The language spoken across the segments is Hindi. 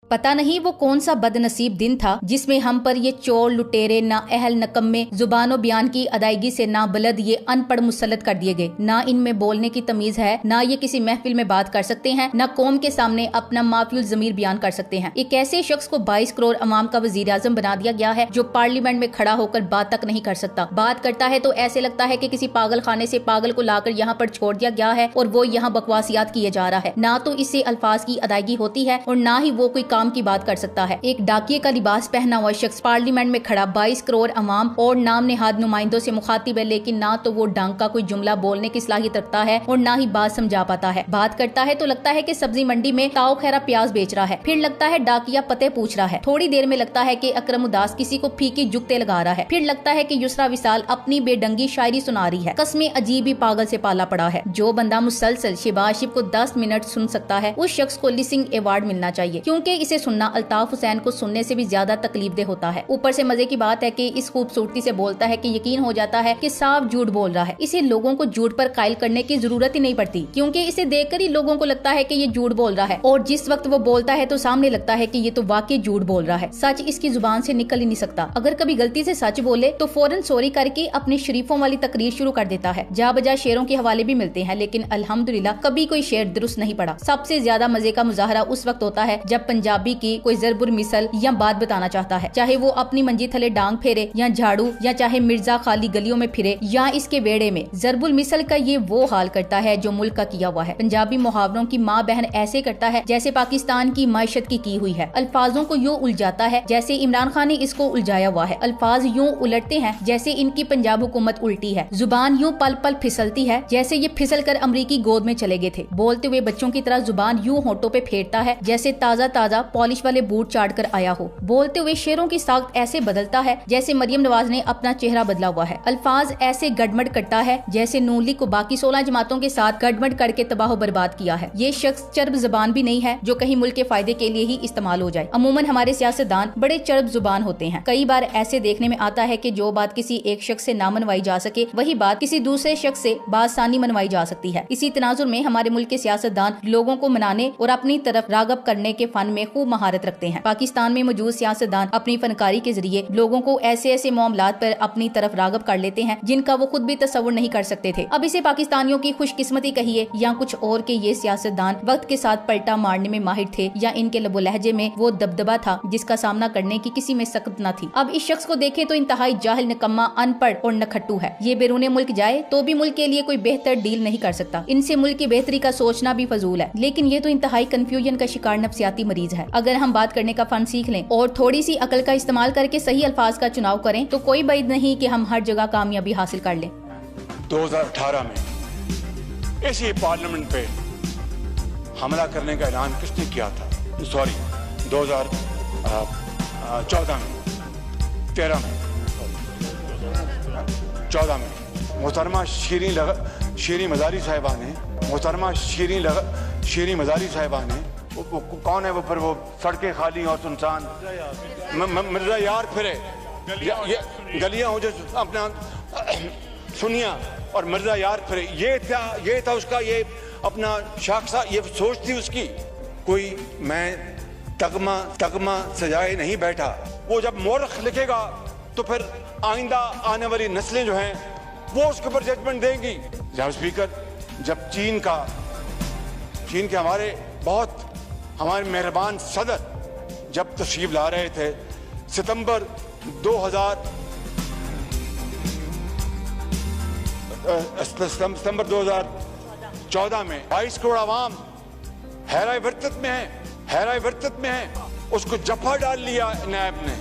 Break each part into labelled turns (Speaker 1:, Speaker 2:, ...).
Speaker 1: पता नहीं वो कौन सा बदनसीब दिन था जिसमें हम पर ये चोर लुटेरे ना अहल नकम्मे जुबानो बयान की अदायगी से ना बलद ये अनपढ़ मुसल्लत कर दिए गए। ना इनमें बोलने की तमीज है, ना ये किसी महफिल में बात कर सकते हैं, ना कौम के सामने अपना माफिल जमीर बयान कर सकते हैं। एक ऐसे शख्स को 22 करोड़ अवाम का वजीर आजम बना दिया गया है जो पार्लियामेंट में खड़ा होकर बात तक नहीं कर सकता। बात करता है तो ऐसे लगता है कि किसी पागल खाने से पागल को लाकर यहाँ पर छोड़ दिया गया है और वो यहाँ बकवासियात किए जा रहा है। ना तो इससे अल्फाज की अदायगी होती है और ना ही वो कोई काम की बात कर सकता है। एक डाकिये का लिबास पहना हुआ शख्स पार्लियामेंट में खड़ा 22 करोड़ अवाम और नाम नेहाद नुमाइंदों से मुखातिब है, लेकिन ना तो वो डांग का कोई जुमला बोलने की सलाहियत रखता है और ना ही बात समझा पाता है। बात करता है तो लगता है कि सब्जी मंडी में ताओ खैरा प्याज बेच रहा है, फिर लगता है डाकिया पते पूछ रहा है, थोड़ी देर में लगता है कि अकरम उदास किसी को फीकी जुगते लगा रहा है, फिर लगता है कि युसरा विसाल अपनी बेडंगी शायरी सुना रही है। कस्में अजीब ही पागल से पाला पड़ा है। जो बंदा मुसलसल शिबाशिब को 10 मिनट सुन सकता है उस शख्स को लिसनिंग अवार्ड मिलना चाहिए, क्योंकि इसे सुनना अल्ताफ हुसैन को सुनने से भी ज्यादा तकलीफदेह होता है। ऊपर से मजे की बात है कि इस खूबसूरती से बोलता है कि यकीन हो जाता है कि साफ झूठ बोल रहा है। इसे लोगों को झूठ पर कायल करने की जरूरत ही नहीं पड़ती, क्योंकि इसे देखकर ही लोगों को लगता है कि ये झूठ बोल रहा है, और जिस वक्त वो बोलता है तो सामने लगता है कि ये तो वाकई झूठ बोल रहा है। सच इसकी जुबान से निकल ही नहीं सकता। अगर कभी गलती से सच बोले तो फौरन सॉरी करके अपने शरीफों वाली तकरीर शुरू कर देता है। जा बजा शेरों के हवाले भी मिलते हैं, लेकिन अल्हम्दुलिल्लाह कभी कोई शेर दुरुस्त नहीं पड़ा। सबसे ज्यादा मजे का मुजाहरा उस वक्त होता है जब पंजाबी की कोई जरबुल मिसल या बात बताना चाहता है, चाहे वो अपनी मंजी थले डांग फेरे या झाड़ू, या चाहे मिर्जा खाली गलियों में फिरे या इसके वेड़े में। जरबुल मिसल का ये वो हाल करता है जो मुल्क का किया हुआ है। पंजाबी मुहावरों की माँ बहन ऐसे करता है जैसे पाकिस्तान की मायशत की हुई है। अल्फाजों को यूं उलझाता है जैसे इमरान खान ने इसको उलझाया हुआ है। अल्फाज यूं उलटते हैं जैसे इनकी पंजाब हुकूमत उल्टी है। जुबान यूं पल पल फिसलती है जैसे ये फिसल कर अमरीकी गोद में चले गए थे। बोलते हुए बच्चों की तरह जुबान यूं होठों पे फेरता है जैसे ताजा ताजा पॉलिश वाले बूट चाट कर आया हो। बोलते हुए शेरों की साख्त ऐसे बदलता है जैसे मरियम नवाज ने अपना चेहरा बदला हुआ है। अल्फाज ऐसे गड़मड़ करता है जैसे नून लीग को बाकी 16 जमातों के साथ गड़मड़ करके तबाह बर्बाद किया है। ये शख्स चर्ब जुबान भी नहीं है जो कहीं मुल्क के फायदे के लिए ही इस्तेमाल हो जाए। अमूमन हमारे सियासतदान बड़े चर्ब जुबान होते हैं। कई बार ऐसे देखने में आता है कि जो बात किसी एक शख्स से ना मनवाई जा सके वही बात किसी दूसरे शख्स से बासानी मनवाई जा सकती है। इसी तनाजुर में हमारे मुल्क के सियासतदान लोगों को मनाने और अपनी तरफ रागब करने के फन में खूब महारत रखते हैं। पाकिस्तान में मौजूद सियासतदान अपनी फनकारी के जरिए लोगों को ऐसे ऐसे मामलात पर अपनी तरफ रागब कर लेते हैं जिनका वो खुद भी तस्वुर नहीं कर सकते थे। अब इसे पाकिस्तानियों की खुशकिस्मती कहिए या कुछ और के ये सियासतदान वक्त के साथ पलटा मारने में माहिर थे, या इनके लबो लहजे में वो दबदबा था जिसका सामना करने की किसी में सकत न थी। अब इस शख्स को देखे तो इंतहाई जाहिल, निकम्मा, अनपढ़ और नखट्टू है। ये बैरूने मुल्क जाए तो भी मुल्क के लिए कोई बेहतर डील नहीं कर सकता। इनसे मुल्क की बेहतरी का सोचना भी फजूल है, लेकिन ये तो इंतहाई कंफ्यूजन का शिकार नफ्सियाती मरीज है। अगर हम बात करने का फन सीख लें और थोड़ी सी अकल का इस्तेमाल करके सही अल्फाज का चुनाव करें तो कोई बात नहीं कि हम हर जगह कामयाबी हासिल कर लें।
Speaker 2: 2018 में इसी पार्लियामेंट पे हमला करने का ऐलान किसने किया था? सॉरी, 2014 में, 13 में, 14 में मोहतरमा शीरी मजारी साहिबा ने, मोहतरमा शीरी मजारी साहिबा ने, वो कौन है वो, फिर वो सड़कें खाली और सुनसान, मिर्जा यार फिरे, गलियां हो जो अपना सुनिया और मिर्जा यार फिरे, ये था उसका ये अपना शाखसा, ये सोच थी उसकी। कोई मैं तगमा सजाए नहीं बैठा। वो जब मोरख लिखेगा तो फिर आइंदा आने वाली नस्लें जो हैं वो उसके ऊपर जजमेंट देंगी। जनाब स्पीकर, जब चीन के हमारे मेहरबान सदर जब तशरीफ ला रहे थे सितंबर 2014 में 22 करोड़ आवाम हैराए वर्तत में है, उसको जफा डाल लिया नायब ने।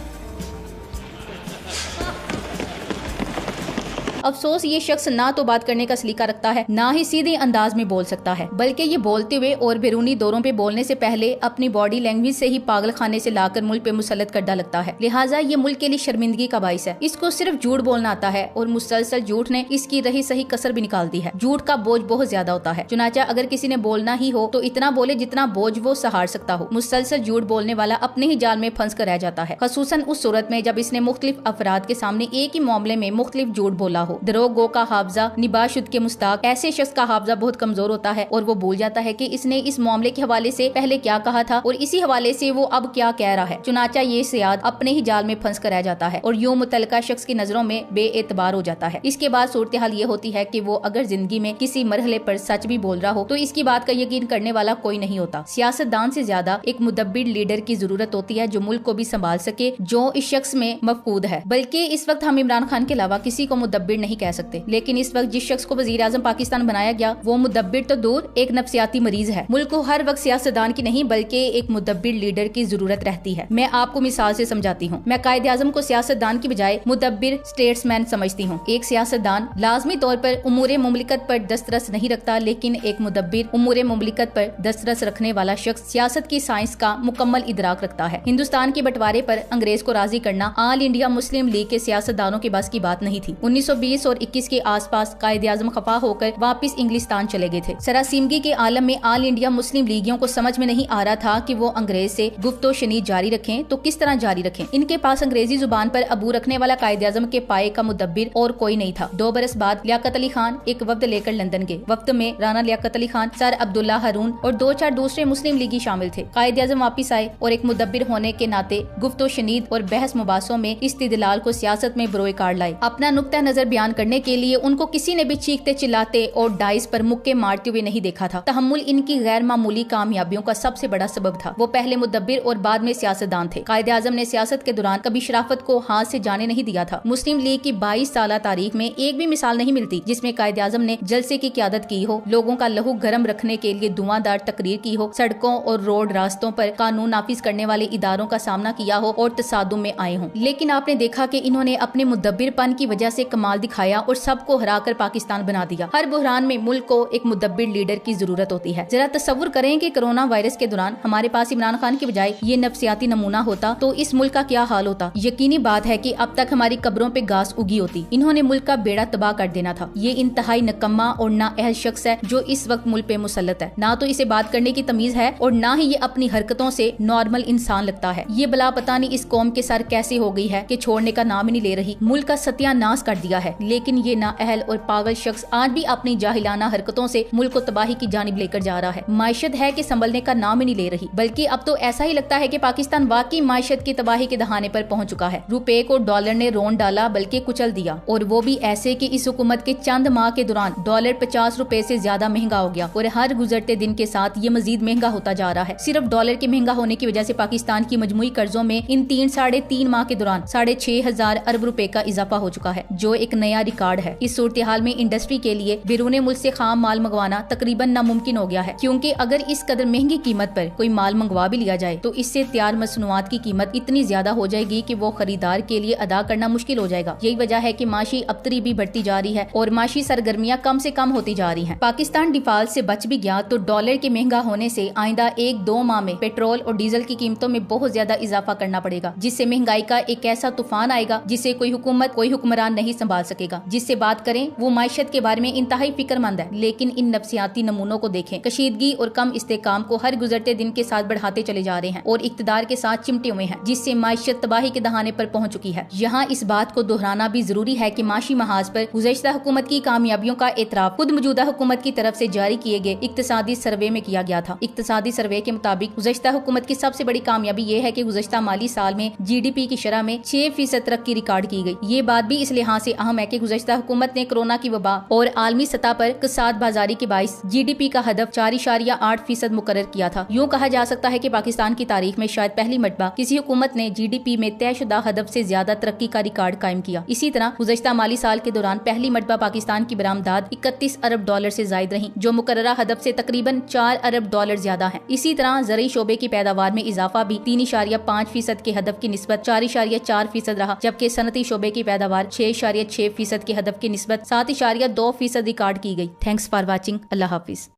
Speaker 1: अफसोस ये शख्स ना तो बात करने का सलीका रखता है, ना ही सीधे अंदाज में बोल सकता है, बल्कि ये बोलते हुए और बैरूनी दौरों पे बोलने से पहले अपनी बॉडी लैंग्वेज से ही पागल खाने से लाकर मुल्क पे मुसल्लत करदा लगता है। लिहाजा ये मुल्क के लिए शर्मिंदगी का बाइस है। इसको सिर्फ झूठ बोलना आता है और मुसलसल झूठ ने इसकी रही सही कसर भी निकाल दी है। झूठ का बोझ बहुत ज्यादा होता है, चुनाचा अगर किसी ने बोलना ही हो तो इतना बोले जितना बोझ वो सहार सकता हो। मुसलसल झूठ बोलने वाला अपने ही जाल में फंस कर रह जाता है, खसूसन उस सूरत में जब इसने मुख्तलिफ अफराद के सामने एक ही मामले में मुख्तलिफ झूठ बोला हो। हो। दरोगो का हाफजा निबाशुद के मुस्ताक, ऐसे शख्स का हाफजा बहुत कमजोर होता है और वो भूल जाता है कि इसने इस मामले के हवाले से पहले क्या कहा था और इसी हवाले से वो अब क्या कह रहा है। चुनाचा ये सियाद अपने ही जाल में फंस कर रह जाता है और यूं मुतल्लिका शख्स की नजरों में बेएतबार हो जाता है। इसके बाद सूरत हाल ये होती है कि वो अगर जिंदगी में किसी मरहले पर सच भी बोल रहा हो तो इसकी बात का यकीन करने वाला कोई नहीं होता। सियासतदान से ज्यादा एक मुदब्बिर लीडर की जरूरत होती है जो मुल्क को भी संभाल सके, जो इस शख्स में मफकूद है। बल्कि इस वक्त हम इमरान खान के अलावा किसी को मुदब्बिर नहीं कह सकते, लेकिन इस वक्त जिस शख्स को वजीर आजम पाकिस्तान बनाया गया वो मुदब्बिर तो दूर एक नफ्सियाती मरीज है। मुल्क को हर वक्त सियासतदान की नहीं बल्कि एक मुदब्बिर लीडर की जरूरत रहती है। मैं आपको मिसाल से समझाती हूँ। मैं कायदे आजम को सियासतदान की बजाय मुदब्बिर स्टेट्समैन समझती हूँ। एक सियासतदान लाजमी तौर पर उमूरे मुमलिकत पर दस्तरस नहीं रखता, लेकिन एक मुदब्बिर उमूरे मुमलिकत पर दस्तरस रखने वाला शख्स सियासत की साइंस का मुकम्मल इदराक रखता है। हिंदुस्तान के बंटवारे पर अंग्रेज को राजी करना ऑल इंडिया मुस्लिम लीग के सियासतदानों के बस की बात नहीं थी। 1920 और 21 के आसपास कायदे आजम खफा होकर वापिस इंग्लिस्तान चले गए थे। सरासिमगी के आलम में ऑल इंडिया मुस्लिम लीगियों को समझ में नहीं आ रहा था कि वो अंग्रेज से गुफ्तो शनीद जारी रखें तो किस तरह जारी रखें। इनके पास अंग्रेजी जुबान पर अबू रखने वाला कायदे आजम के पाए का मुदब्बिर और कोई नहीं था। 2 बरस बाद लियाकत अली खान एक वफ्द लेकर लंदन गए। वफ्द में राना लियाकत अली खान, सर अब्दुल्ला हारून और 2-4 दूसरे मुस्लिम लीगी शामिल थे। कायदे आजम वापिस आए और एक मुदब्बिर होने के नाते गुफ्तो शनीद और बहस मुबासों में इस्तिदलाल को सियासत में बरोए कार लाए। अपना नुक्ता नजर बयान करने के लिए उनको किसी ने भी चीखते चिल्लाते और डाइस पर मुक्के मारते हुए नहीं देखा था। तहम्मुल इनकी गैर मामूली कामयाबियों का सबसे बड़ा सबब था। वो पहले मुदब्बिर और बाद में सियासतदान थे। कायदे आजम ने सियासत के दौरान कभी शराफत को हाथ से जाने नहीं दिया था। मुस्लिम लीग की 22 साल तारीख में एक भी मिसाल नहीं मिलती जिसमें कायदे आजम ने जलसे की क़यादत की हो, लोगों का लहू गर्म रखने के लिए धुआंधार तकरीर की हो, सड़कों और रोड रास्तों पर कानून नाफिज करने वाले इदारों का सामना किया हो और तसादुम में आए हों। लेकिन आपने देखा कि इन्होंने अपने मुदब्बिरपन की वजह से कमाल दिखाया और सबको हराकर पाकिस्तान बना दिया। हर बुहरान में मुल्क को एक मुदब्बिर लीडर की जरूरत होती है। जरा तसव्वुर करें कि कोरोना वायरस के दौरान हमारे पास इमरान खान की बजाय ये नफ्सियाती नमूना होता तो इस मुल्क का क्या हाल होता। यकीनी बात है कि अब तक हमारी कब्रों पे घास उगी होती। इन्होंने मुल्क का बेड़ा तबाह कर देना था। ये इंतहाई नकम्मा और नाअहल शख्स है जो इस वक्त मुल्क पे मुसल्लत है। ना तो इसे बात करने की तमीज है और ना ही ये अपनी हरकतों से नॉर्मल इंसान लगता है। ये बला पता नहीं इस कौम के सर कैसे हो गई है कि छोड़ने का नाम ही नहीं ले रही। मुल्क का सत्यानाश कर दिया है, लेकिन ये नाअहल और पागल शख्स आज भी अपनी जाहिलाना हरकतों से मुल्क को तबाही की जानिब लेकर जा रहा है। माइशत है कि संभलने का नाम ही नहीं ले रही, बल्कि अब तो ऐसा ही लगता है कि पाकिस्तान वाकई माइशत की तबाही के दहाने पर पहुंच चुका है। रुपए को डॉलर ने रोन डाला बल्कि कुचल दिया, और वो भी ऐसे कि इस हुकूमत के चंद माह के दौरान डॉलर 50 रुपए से ज्यादा महंगा हो गया और हर गुजरते दिन के साथ ये मजीद महंगा होता जा रहा है। सिर्फ डॉलर के महंगा होने की वजह से पाकिस्तान की मजमुई कर्जों में इन 3-3.5 माह के दौरान 6,500 अरब रुपए का इजाफा हो चुका है, जो एक नया रिकॉर्ड है। इस सूरत हाल में इंडस्ट्री के लिए बैरून मुल्क से खाम माल मंगवाना तकरीबन नामुमकिन हो गया है, क्योंकि अगर इस कदर महंगी कीमत पर कोई माल मंगवा भी लिया जाए तो इससे तैयार मसनूआत की कीमत इतनी ज्यादा हो जाएगी कि वो खरीदार के लिए अदा करना मुश्किल हो जाएगा। यही वजह है कि माशी अबतरी भी बढ़ती जा रही है और माशी सरगर्मियां कम से कम होती जा रही हैं। पाकिस्तान डिफॉल्ट से बच भी गया तो डॉलर के महंगा होने से आइंदा 1-2 माह में पेट्रोल और डीजल की कीमतों में बहुत ज्यादा इजाफा करना पड़ेगा, जिससे महंगाई का एक ऐसा तूफान आएगा जिसे कोई हुकूमत कोई हुक्मरान नहीं संभाल सकेगा। जिससे बात करें वो माइशत के बारे में इंतहाई फिक्रमंद है, लेकिन इन नफ्सियाती नमूनों को देखें। कशीदगी और कम इस्तेकाम को हर गुजरते दिन के साथ बढ़ाते चले जा रहे हैं और इक्तदार के साथ चिमटे हुए हैं, जिससे माइशत तबाही के दहाने पर पहुंच चुकी है। यहाँ इस बात को दोहराना भी जरूरी है कि माशी महाज पर गुज़श्ता हुकूमत की कामयाबियों का एतराफ खुद मौजूदा हुकूमत की तरफ से जारी किए गए इक्तिसादी सर्वे में किया गया था। इक्तिसादी सर्वे के मुताबिक गुज़श्ता हुकूमत की सबसे बड़ी कामयाबी ये है कि गुज़श्ता माली साल में GDP की शरह में 6% तरक्की रिकॉर्ड की गई। ये बात भी इस लिहाज से अहम है कि गुज़श्ता हुकूमत ने कोरोना की वबा और आलमी सतह पर कसाद बाजारी के बाइस GDP का हदफ 4.8% मुकर्रर किया था। यूँ कहा जा सकता है कि पाकिस्तान की तारीख में शायद पहली मरतबा किसी हुकूमत ने GDP में तयशुदा हदफ से ज्यादा तरक्की का रिकॉर्ड कायम किया। इसी तरह गुज़श्ता माली साल के दौरान पहली मरतबा पाकिस्तान की बरामदात 31 अरब डॉलर से जायद रही, जो मुकर्ररा हदफ से तकरीबन 4 अरब डॉलर ज्यादा है। इसी तरह ज़रई शोबे की पैदावार में इजाफा भी 3.5% के हदफ की निस्बत 4.4% रहा, जबकि सनती शोबे की पैदावार 6.6% के हदफ की निस्बत 7.2% रिकॉर्ड की गई। Thanks for watching. Allah Hafiz.